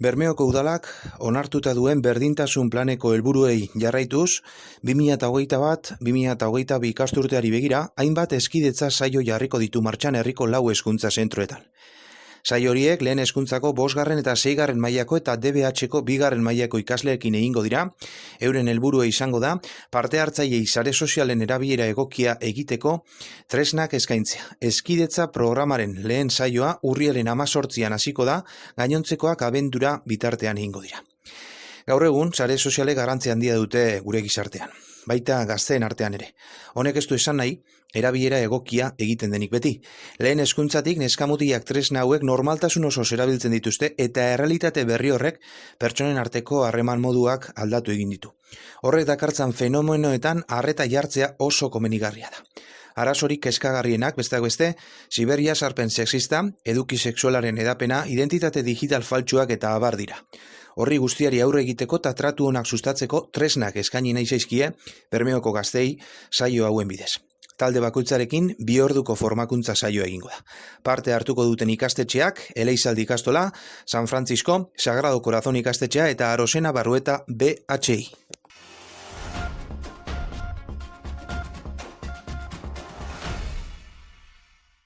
Bermeoko udalak onartuta duen berdintasun planeko helburuei jarraituz, 2021-2022 ikasturteari begira, hainbat hezkidetza saio jarriko ditu martxan herriko 4 hezkuntza zentroetan. Saio horiek lehen hezkuntzako 5. eta 6. mailako eta DBH-ko 2. mailako ikasleekin egingo dira. Euren helburua izango da parte hartzaileei sare sozialen erabilera egokia egiteko tresnak eskaintzea. Hezkidetza programaren lehen saioa urriaren 18an hasiko da, gainontzekoak abendura bitartean egingo dira. Gaur egun, sare sozialek garrantzia handia dute gure gizartean, baita gazteen artean ere. Honek ez du esan nahi, erabilera egokia egiten denik beti. Lehen hezkuntzatik neskamutiak tresna hauek normaltasun osoz erabiltzen dituzte eta errealitate berri horrek pertsonen arteko harreman moduak aldatu egin ditu. Horrek dakartzan fenomenoetan arreta jartzea oso komenigarria da. Arazorik kezkagarrienak, besteak beste, siberia sarpen sexista, eduki sexualaren edapena, identitate digital faltsuak eta abar dira. Horri guztiari aurre egiteko eta tratu onak sustatzeko tresnak eskaini nahi zaizkie Bermeoko gaztei saio hauen bidez. Talde bakoitzarekin 2 orduko formakuntza saioa egingo da. Parte hartuko duten ikastetxeak, Eleizaldi ikastola, San Francisco, Sagrado Corazón ikastetxea eta Arosena Barrueta BHI.